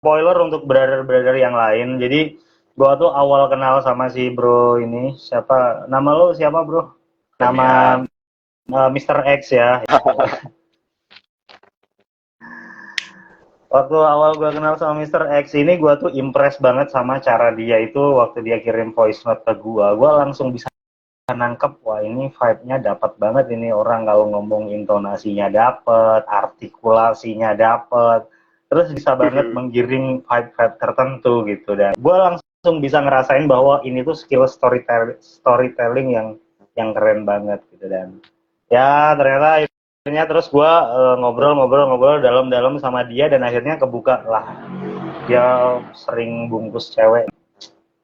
spoiler untuk brother-brother yang lain. Jadi gua tuh awal kenal sama si bro ini siapa? Nama lo siapa bro? Nama Demian. Mr. X ya. Waktu awal gua kenal sama Mr. X ini gua tuh impress banget sama cara dia itu waktu dia kirim voice note ke gua. Gua langsung bisa nangkep, wah ini vibe-nya dapat banget ini orang kalau ngomong intonasinya dapet, artikulasinya dapet, terus bisa banget menggiring vibe-vibe tertentu gitu dan gue langsung bisa ngerasain bahwa ini tuh skill storytelling yang keren banget gitu dan ya ternyata akhirnya terus gue ngobrol-ngobrol-ngobrol dalam-dalam sama dia dan akhirnya kebuka lah dia sering bungkus cewek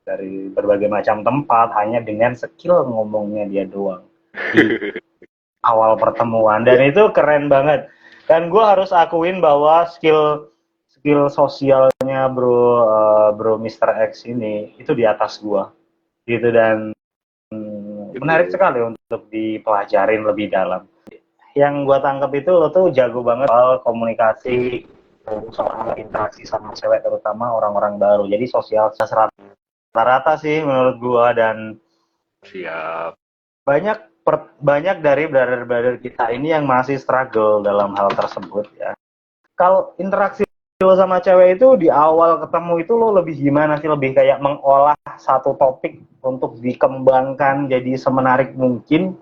dari berbagai macam tempat hanya dengan skill ngomongnya dia doang di awal pertemuan dan itu keren banget dan gue harus akuin bahwa skill skill sosialnya bro Mister X ini itu di atas gue gitu dan menarik Itu. sekali untuk dipelajarin lebih dalam yang gue tangkap itu lo tuh jago banget soal komunikasi soal interaksi sama cewek terutama orang-orang baru jadi sosial rata-rata sih menurut gue dan Siap. banyak banyak dari brother-brother kita ini yang masih struggle dalam hal tersebut ya. Kalau interaksi lo sama cewek itu di awal ketemu itu lo lebih gimana sih? Lebih kayak mengolah satu topik untuk dikembangkan jadi semenarik mungkin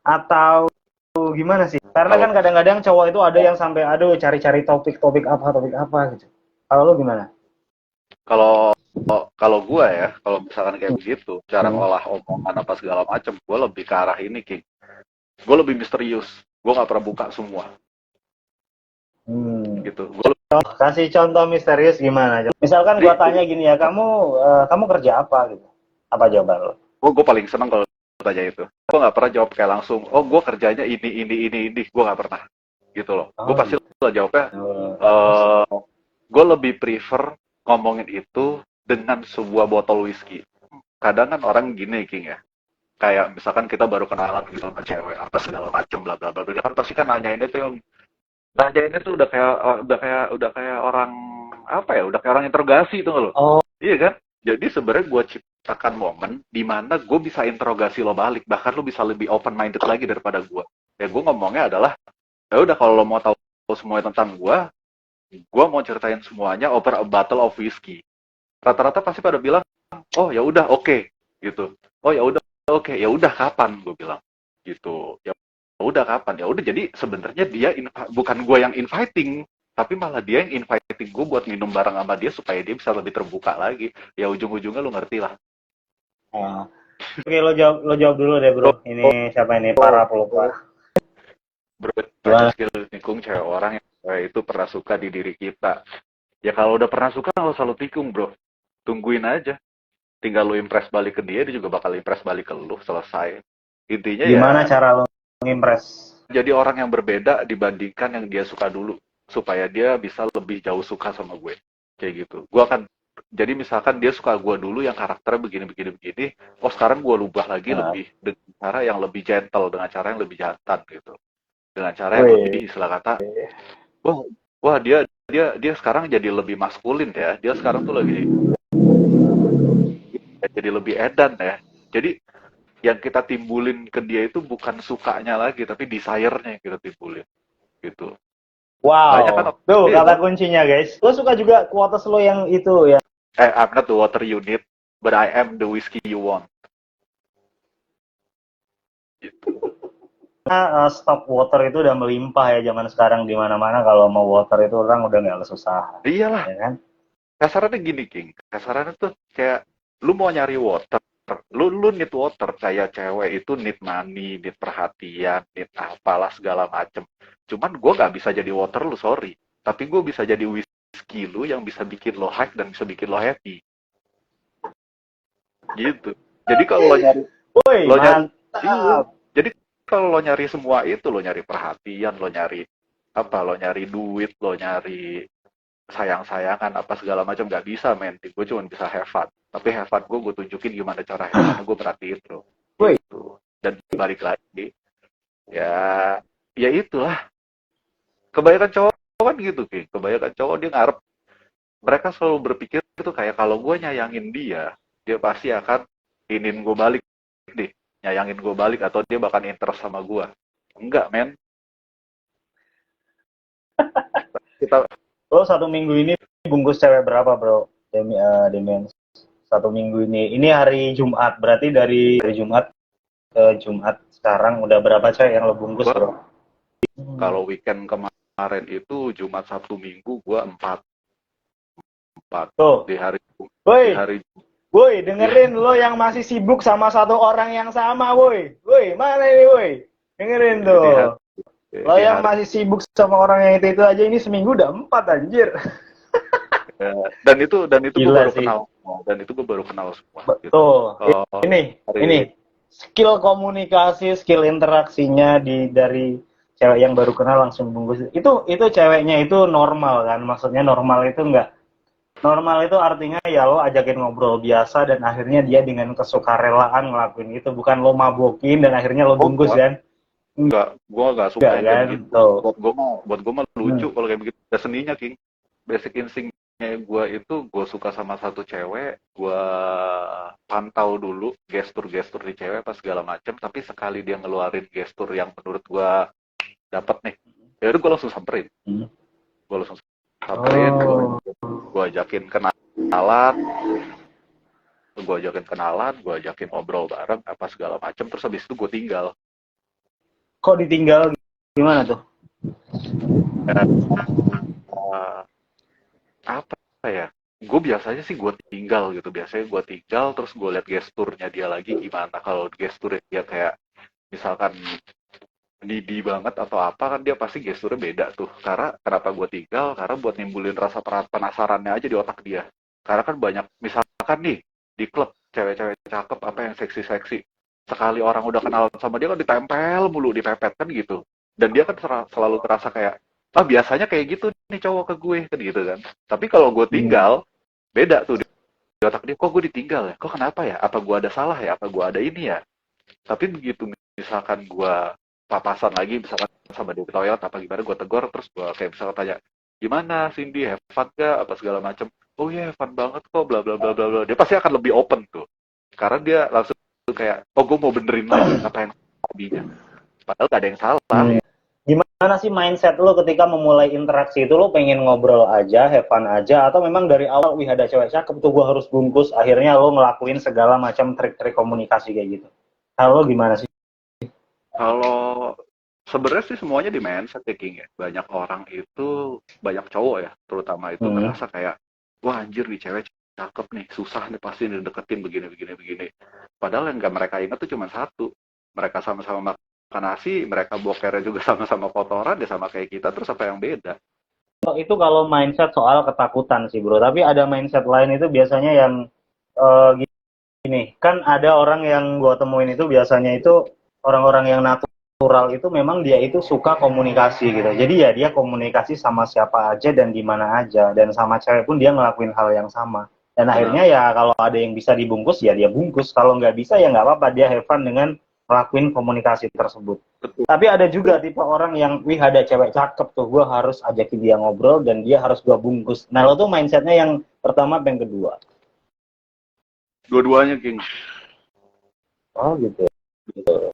atau gimana sih? Karena Kalau kan kadang-kadang cowok itu ada yang sampai aduh cari-cari topik apa gitu. Kalau lo gimana? kalau kalau gue ya, kalau misalkan kayak begitu, cara Hmm. ngolah omongan apa segala macem, gue lebih ke arah ini, King. Gue lebih misterius. Gue nggak pernah buka semua, Hmm. gitu. Gue Kasih contoh misterius gimana? Misalkan gua jadi tanya gini ya, kamu kerja apa gitu? Apa jawaban lo? gue paling seneng kalau tanya itu. Gue nggak pernah jawab kayak langsung, oh gue kerjanya ini. Gue nggak pernah, gitu loh. Gue Oh pasti gitu. lah jawabnya, eh gue lebih prefer ngomongin itu dengan sebuah botol whisky. Kadang kan orang gini, King ya. Kayak misalkan kita baru kenalan gitu sama cewek apa segala macem bla bla bla. Dia kan pasti kan nanyain itu yang nanyain itu udah kayak orang apa ya? Udah kayak orang interogasi itu loh. Oh, Iya kan? Jadi sebenarnya gue ciptakan momen di mana gue bisa interogasi lo balik, bahkan lo bisa lebih open minded lagi daripada gue. Ya gue ngomongnya adalah, ya udah kalau lo mau tahu semuanya tentang gue mau ceritain semuanya over a bottle of whiskey. Rata-rata pasti pada bilang, oh ya udah oke, okay, gitu. Oh ya udah oke, okay. Ya udah kapan gue bilang, gitu. Ya udah kapan? Ya udah jadi sebenarnya dia bukan gue yang inviting, tapi malah dia yang inviting gue buat minum bareng sama dia supaya dia bisa lebih terbuka lagi. Ya ujung-ujungnya lu ngerti lah. oh. Oke lo jawab dulu deh bro. Ini siapa ini para pelupa? Bro, banyak Gimana? skill tikung cewek orang yang itu pernah suka di diri kita. Ya kalau udah pernah suka nggak usah lu tikung bro. Tungguin aja. Tinggal lu impress balik ke dia juga bakal impress balik ke lu. Selesai. Intinya ya Gimana cara lo ngimpress? jadi orang yang berbeda dibandingkan yang dia suka dulu. Supaya dia bisa lebih jauh suka sama gue. Kayak gitu. Gue akan jadi misalkan dia suka gue dulu yang karakternya begini. Oh sekarang gue ubah lagi Nah, lebih dengan cara yang lebih gentle. Dengan cara yang lebih jantan gitu. Dengan cara yang wih, lebih istilah kata wah wah dia sekarang jadi lebih maskulin ya dia sekarang tuh lagi jadi lebih edan ya jadi yang kita timbulin ke dia itu bukan sukanya lagi tapi desire-nya yang kita timbulin gitu banyak kan wow. Tuh iya kata kan kuncinya guys. Lo suka juga quotes lo yang itu ya? I'm not the water you need but I am the whiskey you want gitu. Stok water itu udah melimpah ya zaman sekarang di mana-mana kalau mau water itu orang udah nggak kesusahan, Iyalah ya kan? kasarannya gini King kasarannya tuh kayak lu mau nyari water lu need water kayak cewek itu need money need perhatian need apalah segala macem cuman gue gak bisa jadi water lu sorry tapi gue bisa jadi whiskey lu yang bisa bikin lo hype dan bisa bikin lo happy gitu jadi kalau Woi, lo nyari iya mantap. jadi kalau lo nyari semua itu lo nyari perhatian lo nyari apa lo nyari duit lo nyari sayang-sayangan apa segala macam nggak bisa men gue cuma bisa have fun tapi have fun gue tunjukin gimana cara have fun gue perhatiin lo Woi, gitu dan balik lagi ya ya itulah kebanyakan cowok kan gitu Ki kebanyakan cowok dia ngarep mereka selalu berpikir itu kayak kalau gue nyayangin dia pasti akan ingin gue balik deh, nyayangin gue balik atau dia bakal interest sama gue. Enggak, men. Kita Lo 1 minggu ini bungkus cewek berapa, bro? Demian. 1 minggu ini. Ini hari Jumat. Berarti dari Jumat ke Jumat sekarang udah berapa cewek yang lo bungkus, gua, bro? kalau weekend kemarin itu Jumat Sabtu Minggu gue empat Tuh. di hari Woi, di hari woi, dengerin lo yang masih sibuk sama satu orang yang sama, woi. Woi, mana ini, woi? Dengerin di tuh. Lo di yang hari masih sibuk sama orang yang itu aja ini seminggu udah 4, anjir. dan itu gue Gila baru sih. kenal semua, dan itu gue baru kenal semua gitu. Betul. Ini, Hari ini skill komunikasi, skill interaksinya dari cewek yang baru kenal langsung bungkus. Itu ceweknya itu normal kan? Maksudnya normal itu enggak. Normal itu artinya ya lo ajakin ngobrol biasa dan akhirnya dia dengan kesukarelaan ngelakuin itu, bukan lo mabokin dan akhirnya lo bungkus kan? gue nggak suka Enggak yang kayak kan? begitu. Tuh. Buat gue mah lucu kalau kayak begitu. Ada seninya, King. Basic instingnya gue itu, gue suka sama satu cewek, gue pantau dulu gestur-gestur di cewek pas segala macem, tapi sekali dia ngeluarin gestur yang menurut gue dapet nih, ya udah gue langsung samperin. Gue langsung samperin, gue ajakin kenalan, gue ajakin ngobrol bareng apa segala macem, terus habis itu gue tinggal. Kok ditinggal gimana tuh? Apa ya? Gue biasanya sih gue tinggal gitu. Biasanya gue tinggal terus gue liat gesturnya dia lagi gimana. Kalau gesturnya dia kayak misalkan needy banget atau apa, kan dia pasti gesturnya beda tuh. Karena kenapa gue tinggal? Karena buat nimbulin rasa penasarannya aja di otak dia. Karena kan banyak, misalkan nih di klub cewek-cewek cakep apa yang seksi-seksi. Sekali orang udah kenal sama dia kan ditempel mulu, dipepet kan gitu. Dan dia kan selalu terasa kayak, ah biasanya kayak gitu nih cowok ke gue kan gitu kan. Tapi kalau gue tinggal, beda tuh di otak dia, kok gue ditinggal ya? Kok kenapa ya? Apa gue ada salah ya? Apa gue ada ini ya? Tapi begitu misalkan gue papasan lagi, misalkan sama dia di toilet apa gimana, gue tegur, terus gue kayak misalkan tanya, gimana Cindy, have fun gak? Apa segala macem. Oh iya, yeah, fun banget kok, bla bla bla bla bla. Dia pasti akan lebih open tuh. Karena dia langsung kayak, oh gue mau benerin lagi apa yang tadinya. Padahal gak ada yang salah. Gimana sih mindset lo ketika memulai interaksi itu? Lo pengen ngobrol aja, have fun aja, atau memang dari awal, wih ada cewek cakep tuh gue harus bungkus, akhirnya lo ngelakuin segala macam trik-trik komunikasi kayak gitu? Kalau lo gimana sih? Kalau sebenarnya sih semuanya di mindset ya, King ya. Banyak orang itu, banyak cowok ya, terutama itu ngerasa kayak, wah anjir nih cewek cakep nih, susah nih pasti dideketin begini. Padahal yang gak mereka ingat tuh cuma satu. Mereka sama-sama makan nasi, mereka bokernya juga sama-sama kotoran, ya sama kayak kita, terus apa yang beda? Itu kalau mindset soal ketakutan sih bro, tapi ada mindset lain itu biasanya yang gini, kan ada orang yang gue temuin itu biasanya itu orang-orang yang natural itu memang dia itu suka komunikasi gitu. Jadi ya dia komunikasi sama siapa aja dan di mana aja, dan sama cewek pun dia ngelakuin hal yang sama. Dan akhirnya ya kalau ada yang bisa dibungkus ya dia bungkus, kalau nggak bisa ya nggak apa-apa, dia have fun dengan ngelakuin komunikasi tersebut. Betul. Tapi ada juga tipe orang yang, wih ada cewek cakep tuh, gue harus ajakin dia ngobrol dan dia harus gue bungkus. Nah lo tuh mindsetnya yang pertama apa yang kedua? Dua-duanya, King. Oh gitu.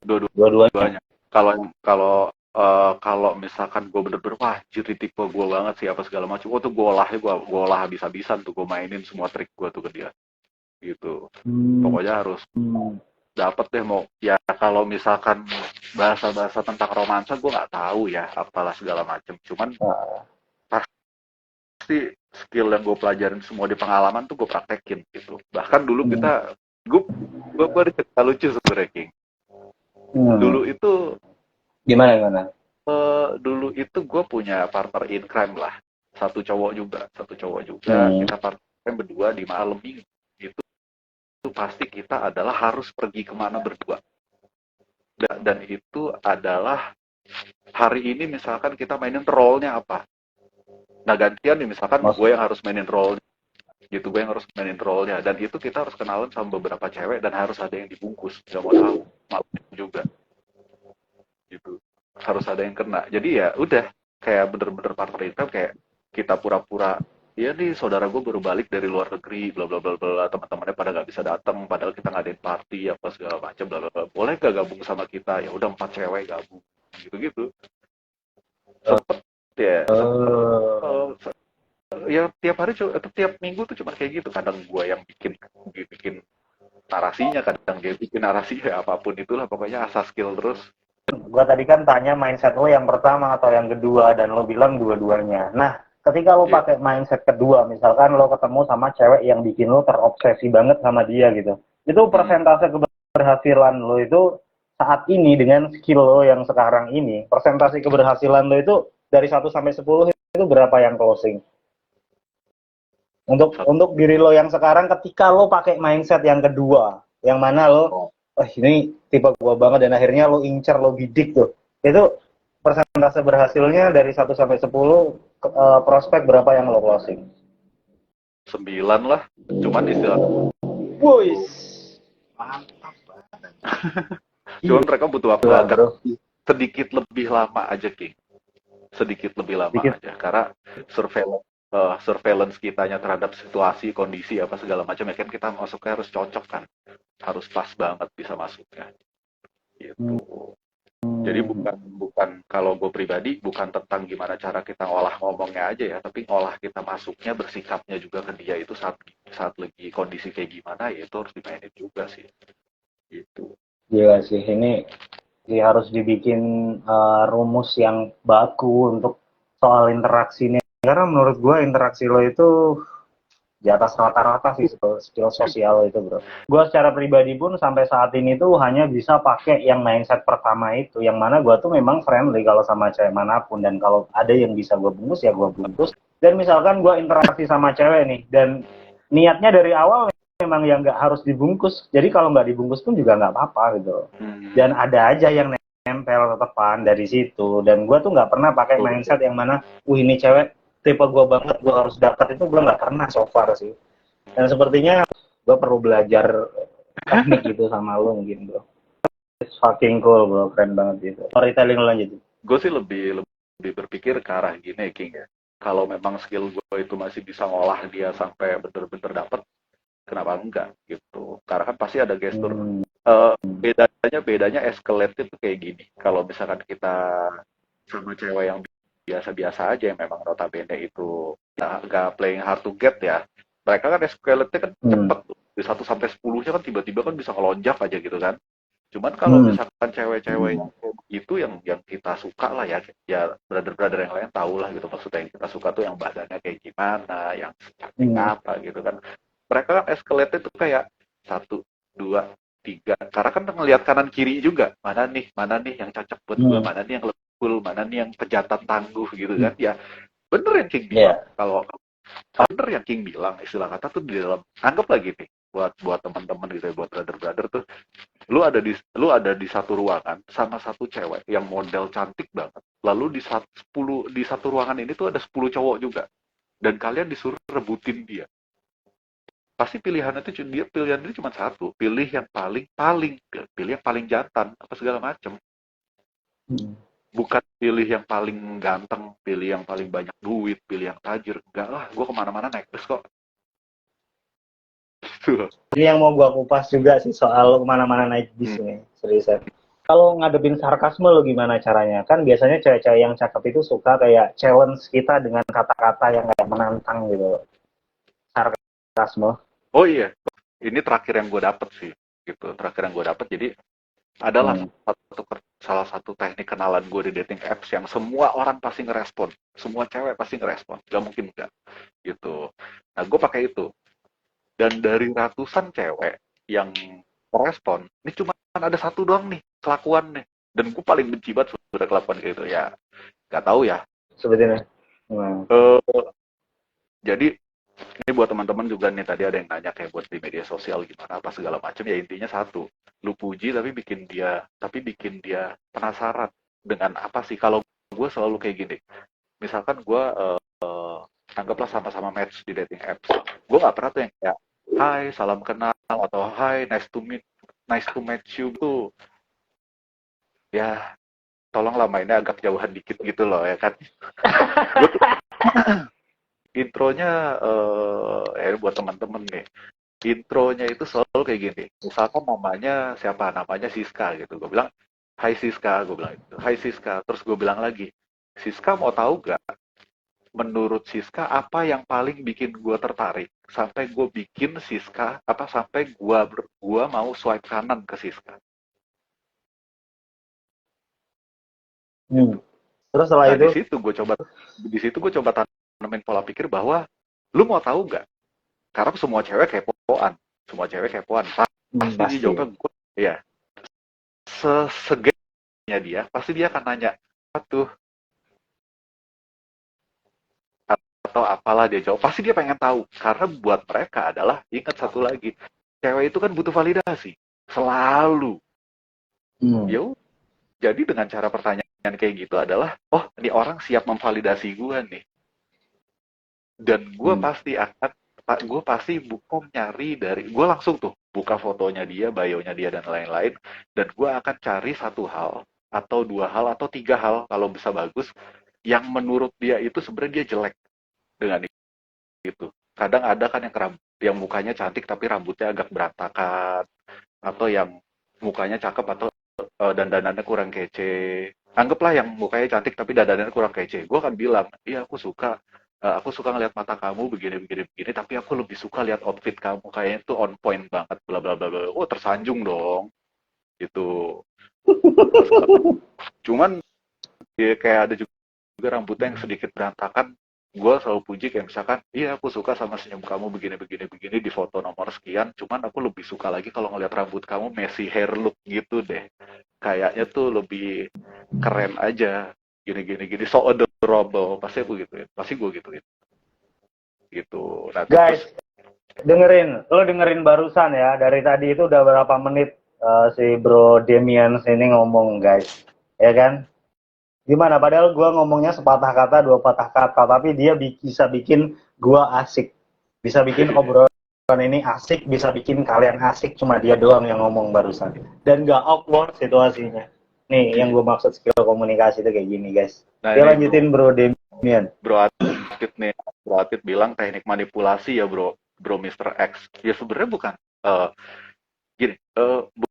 Dua-duanya. Kalau misalkan gue bener-bener wah anjir tipe gue banget sih apa segala macam, tuh gue olah habis-habisan tuh, gue mainin semua trik gue tuh ke dia gitu. Pokoknya harus dapet deh, mau ya kalau misalkan bahasa-bahasa tentang romansa gue nggak tahu ya apalah segala macam, cuman pasti skill yang gue pelajarin semua di pengalaman tuh gue praktekin gitu. Bahkan dulu gue ada cerita lucu sebenarnya, King. Dulu itu Gimana? dulu itu gue punya partner in crime lah, satu cowok juga. Kita partner berdua di malam minggu itu pasti kita adalah harus pergi kemana berdua, dan itu adalah hari ini misalkan kita mainin role-nya apa, nah gantian nih misalkan gue yang harus mainin role gitu, gue yang harus mainin role-nya, dan itu kita harus kenalan sama beberapa cewek dan harus ada yang dibungkus, gak mau tahu malam juga gitu, harus ada yang kena. Jadi ya udah kayak bener-bener partner itu kayak kita pura-pura iya nih saudara gue baru balik dari luar negeri, bla bla bla bla, teman-temannya pada nggak bisa datang, padahal kita ngadain party apa segala macam, bla bla bla. Boleh gak gabung sama kita? Ya udah 4 cewek gabung, gitu-gitu. Sempet ya, sempet. Oh, eh, Ya tiap hari atau tiap minggu tuh cuma kayak gitu. Kadang gue yang bikin narasinya, kadang dia bikin narasi ya apapun itulah, pokoknya asal skill terus. gua tadi kan tanya mindset lo yang pertama atau yang kedua dan lo bilang dua-duanya. Nah, ketika lo Iya. pakai mindset kedua, misalkan lo ketemu sama cewek yang bikin lo terobsesi banget sama dia gitu. Itu Hmm. persentase keberhasilan lo itu saat ini dengan skill lo yang sekarang ini, persentase keberhasilan lo itu dari 1 sampai 10 itu berapa yang closing? Untuk diri lo yang sekarang ketika lo pakai mindset yang kedua, yang mana lo, ini tipe gua banget dan akhirnya lo incer, lo bidik tuh. Itu persentase berhasilnya dari 1 sampai 10 prospek berapa yang lo closing? 9 lah. Cuman istilah, Wuis. Mantap banget. cuman mereka butuh waktu Gila, agak bro. sedikit lebih lama aja, King. Sedikit lebih lama Dikit. aja. Karena surveillance kitanya terhadap situasi, kondisi, apa segala macam, ya kan kita masuknya harus cocok kan. Harus pas banget bisa masuknya. Gitu. Jadi bukan bukan kalau gue pribadi bukan tentang gimana cara kita ngolah ngomongnya aja ya, tapi ngolah kita masuknya, bersikapnya juga ke dia itu saat saat lagi kondisi kayak gimana ya itu harus dimainin juga sih. Gitu. Gila sih, ini harus dibikin rumus yang baku untuk soal interaksi ini. Karena menurut gue interaksi lo itu di atas rata-rata sih skill sosial itu, bro. Gue secara pribadi pun sampai saat ini tuh hanya bisa pakai yang mindset pertama itu, yang mana gue tuh memang friendly kalau sama cewek manapun, dan kalau ada yang bisa gue bungkus ya gue bungkus. Dan misalkan gue interaksi sama cewek nih dan niatnya dari awal memang yang nggak harus dibungkus, jadi kalau nggak dibungkus pun juga nggak apa-apa gitu. Dan ada aja yang nempel tetepan dari situ, dan gue tuh nggak pernah pakai mindset yang mana ini cewek tipe gue banget, gue harus dapat, itu gue nggak pernah so far sih. Dan sepertinya gue perlu belajar teknik itu sama lo mungkin, bro. It's fucking cool, bro. Keren banget gitu. Storytelling lo lanjut. Gue sih lebih berpikir ke arah gini, King ya. Kalau memang skill gue itu masih bisa ngolah dia sampai bener-bener dapet, kenapa enggak gitu? Karena kan pasti ada gestur. Bedanya escalate itu kayak gini. Kalau misalkan kita sama cewek yang biasa-biasa aja yang memang notabene itu nggak playing hard to get ya. Mereka kan escalate-nya kan cepet tuh. Di 1 sampai 10-nya kan tiba-tiba kan bisa ngelonjak aja gitu kan. Cuman kalau misalkan cewek-cewek yang itu yang kita suka lah ya, ya brother-brother yang lain tahu lah gitu, maksudnya yang kita suka tuh yang badannya kayak gimana, yang cantik apa gitu kan. Mereka kan escalate itu kayak 1, 2, 3. Karena kan ngelihat kanan kiri juga, mana nih yang cocok buat gue, mana nih yang lebih cool, mana nih yang pejantan tangguh gitu kan. Ya bener yang King bilang. Kalau bener yang King bilang, istilah kata tuh di dalam, anggap lagi nih buat teman-teman gitu ya, buat brother-brother tuh, lu ada di satu ruangan sama satu cewek yang model cantik banget. Lalu di satu ruangan ini tuh ada 10 cowok juga. Dan kalian disuruh rebutin dia. Pasti pilihan itu cuma satu, pilih yang pilih yang paling jantan apa segala macam. Bukan pilih yang paling ganteng, pilih yang paling banyak duit, pilih yang tajir. Enggak lah, gue kemana-mana naik bus kok. Gitu. Ini yang mau gue kupas juga sih soal kemana-mana naik bis nih, seriusan. Kalau ngadepin sarkasme lo gimana caranya? Kan biasanya cewek-cewek yang cakep itu suka kayak challenge kita dengan kata-kata yang kayak menantang gitu. Sarkasme. Oh iya, ini terakhir yang gue dapet sih, gitu. Terakhir yang gue dapet, jadi adalah salah satu teknik kenalan gue di dating apps yang semua orang pasti ngerespon, semua cewek pasti ngerespon, gak mungkin enggak, gitu. Nah, gue pakai itu, dan dari ratusan cewek yang merespon, ini cuma ada satu doang nih kelakuan nih, dan gue paling benci banget sudah kelakuan kayak gitu ya, gak tahu ya. Sebetulnya. Jadi ini buat teman-teman juga nih, tadi ada yang nanya kayak buat di media sosial gimana apa segala macam, ya intinya satu, lu puji tapi bikin dia penasaran dengan apa sih. Kalau gue selalu kayak gini, misalkan gue anggaplah sama-sama match di dating apps, gue nggak pernah tuh yang kayak hai salam kenal atau hai nice to meet you tuh, ya tolonglah mainnya agak jauhan dikit gitu loh ya kan. intronya buat teman-teman nih. Intronya itu selalu kayak gini. Misalkan namanya siapa? Namanya Siska gitu. Gue bilang, "Hai Siska," gue bilang itu. "Hai Siska." Terus gue bilang lagi, "Siska mau tahu gak? Menurut Siska apa yang paling bikin gue tertarik sampai gue bikin Siska apa sampai gua mau swipe kanan ke Siska." Hmm. Terus setelah Nah, itu, di situ gue coba tanamin pola pikir bahwa lu mau tahu gak? Karena semua cewek kepoan, semua cewek kepoan. Pasti dia pasti. jawabnya gue, ya, sesegenya dia, pasti dia akan nanya, apa tuh, atau apalah dia jawab. Pasti dia pengen tahu. Karena buat mereka adalah, ingat satu lagi, cewek itu kan butuh validasi. Selalu. Hmm. Ya, jadi dengan cara pertanyaan kayak gitu adalah, oh, ini orang siap memvalidasi gue nih. Dan Hmm. gue pasti bukan nyari gue langsung tuh buka fotonya dia, bio-nya dia dan lain-lain, dan gue akan cari satu hal atau dua hal atau tiga hal kalau bisa bagus yang menurut dia itu sebenarnya dia jelek dengan itu. Kadang ada kan yang mukanya cantik tapi rambutnya agak berantakan, atau yang mukanya cakep atau dandanannya kurang kece. Anggaplah yang mukanya cantik tapi dandanannya kurang kece. Gue akan bilang, iya aku suka ngeliat mata kamu begini begini begini, tapi aku lebih suka lihat outfit kamu kayaknya tuh on point banget, bla bla bla bla. Oh, tersanjung dong, gitu. Cuman dia kayak ada juga rambutnya yang sedikit berantakan. Gue selalu puji kayak misalkan, iya aku suka sama senyum kamu begini begini begini di foto nomor sekian. Cuman aku lebih suka lagi kalau ngeliat rambut kamu messy hair look gitu deh. Kayaknya tuh lebih keren aja. Gini gini gini, so adorable. Pasti aku gituin. Pasti gue gituin. Gitu. Nah terus, Guys, lo dengerin barusan ya. Dari tadi itu udah berapa menit si Bro Demian sini ngomong, guys. Ya kan? Gimana? Padahal gue ngomongnya sepatah kata, dua patah kata, tapi dia bisa bikin gue asik. Bisa bikin obrolan ini asik, bisa bikin kalian asik, cuma dia doang yang ngomong barusan. Dan gak awkward situasinya. Nih, yang gue maksud skill komunikasi itu kayak gini, guys. nah Dia ini lanjutin Bro Demian. Bro Atit nih, Bro Atit bilang teknik manipulasi ya Bro Mister X. Ya sebenarnya bukan, eh gini,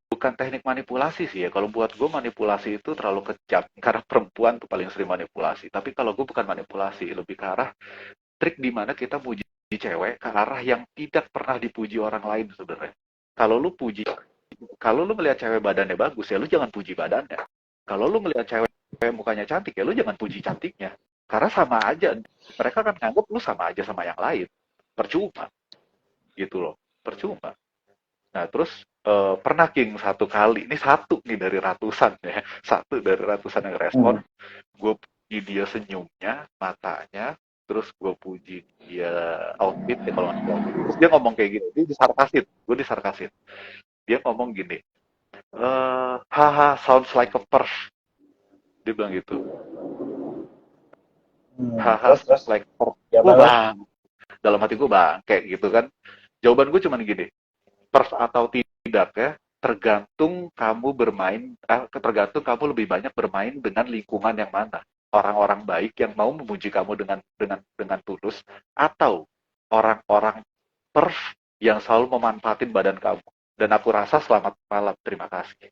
bukan teknik manipulasi sih ya. Kalau buat gue manipulasi itu terlalu kejam karena perempuan tuh paling sering manipulasi. Tapi kalau gue bukan manipulasi, lebih ke arah trik di mana kita puji cewek ke arah yang tidak pernah dipuji orang lain sebenarnya. Kalau lu puji, kalau lu melihat cewek badannya bagus ya lu jangan puji badannya. Kalau lu melihat cewek mukanya cantik ya lu jangan puji cantiknya. Karena sama aja, mereka kan nganggap lu sama aja sama yang lain. Percuma, gitu loh. Percuma. Nah, terus pernah King satu kali, ini satu nih dari ratusan ya, satu dari ratusan yang respon, gue puji dia senyumnya, matanya, terus gue puji dia outfit ya kalau nggak salah. Terus dia ngomong kayak gini, dia disarkasin, gue disarkasin. Dia ngomong gini, haha, sounds like a purse. Dia bilang gitu, haha, Terus, terus. sounds like a purse. Ya Gue balas. bang, dalam hati gue bang, kayak gitu kan. Jawaban gue cuma gini, pers atau tidak ya, tergantung kamu lebih banyak bermain dengan lingkungan yang mana. Orang-orang baik yang mau memuji kamu dengan tulus, atau orang-orang pers yang selalu memanfaatin badan kamu. Dan aku rasa selamat malam, terima kasih.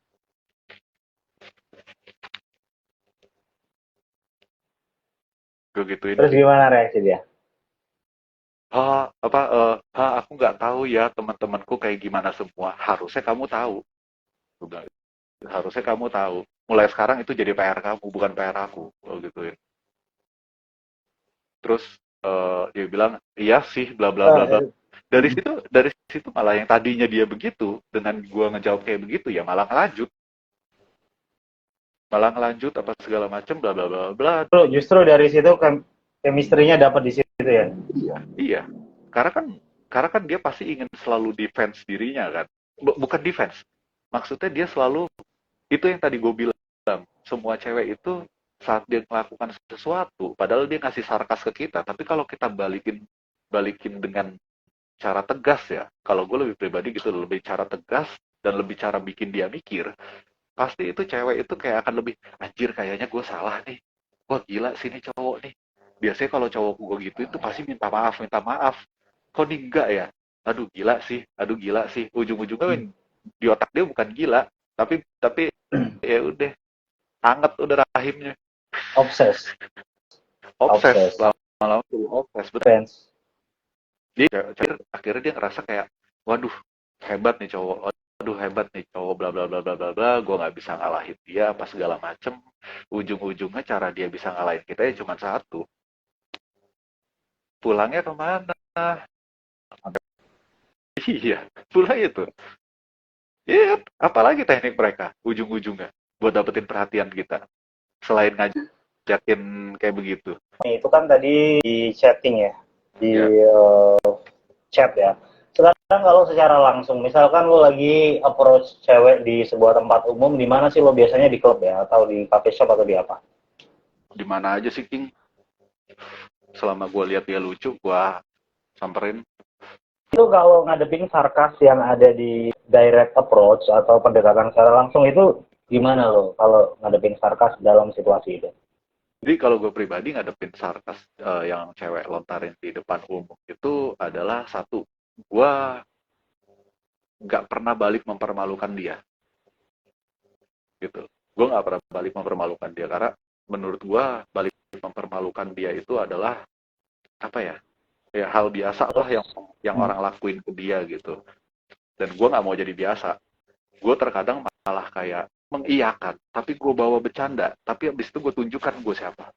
Gue gituin Terus sih. gimana reaksi dia? Aku nggak tahu ya teman-temanku kayak gimana semua. Harusnya kamu tahu. Gue bilang, harusnya kamu tahu. Mulai sekarang itu jadi PR kamu, bukan PR aku. Gue gituin. Terus dia bilang, iya sih, bla bla bla bla. Dari situ malah yang tadinya dia begitu, dengan gua ngejawab kayak begitu, ya malah ngelanjut apa segala macem, bla bla bla bla. Justru dari situ chemistry-nya dapat di situ ya. Iya, karena kan dia pasti ingin selalu defense dirinya kan, bukan defense, maksudnya dia selalu itu yang tadi gue bilang, semua cewek itu saat dia melakukan sesuatu, padahal dia ngasih sarkas ke kita, tapi kalau kita balikin balikin dengan cara tegas ya. Kalau gue lebih pribadi gitu, lebih cara tegas dan lebih cara bikin dia mikir. Pasti itu cewek itu kayak akan lebih, anjir kayaknya gue salah nih. Wah gila sih nih cowok nih. biasanya kalau cowok gue gitu itu pasti minta maaf. Kok nih enggak ya? Aduh gila sih. Ujung-ujungnya di otak dia bukan gila, tapi ya udah anget udah rahimnya. Obses. Obses, Obses. lama-lama tuh obses bener. Fans. Akhirnya dia ngerasa kayak, waduh hebat nih cowok, waduh hebat nih cowok, bla bla bla bla bla bla, gue nggak bisa ngalahin dia apa segala macem. Ujung-ujungnya cara dia bisa ngalahin kita ya cuma satu, pulangnya kemana? Iya, pulang itu. Iya, apalagi teknik mereka ujung-ujungnya buat dapetin perhatian kita selain ngajakin kayak begitu. Itu kan tadi di chatting ya, di Ya, chat ya. Sekarang kalau secara langsung, misalkan lo lagi approach cewek di sebuah tempat umum, di mana sih lo biasanya, di klub ya, atau di cafe shop, atau di apa? di mana aja sih King? Selama gue lihat dia lucu, gue samperin. Itu kalau ngadepin sarkas yang ada di direct approach atau pendekatan secara langsung, itu gimana lo kalau ngadepin sarkas dalam situasi itu? Jadi kalau gue pribadi ngadepin sarkas yang cewek lontarin di depan umum itu adalah satu, gue nggak pernah balik mempermalukan dia, gitu. Gue nggak pernah balik mempermalukan dia karena menurut gue balik mempermalukan dia itu adalah apa ya? Ya hal biasa lah yang orang lakuin ke dia gitu. Dan gue nggak mau jadi biasa. Gue terkadang malah kayak mengiyakan, tapi gue bawa bercanda, tapi abis itu gue tunjukkan gue siapa.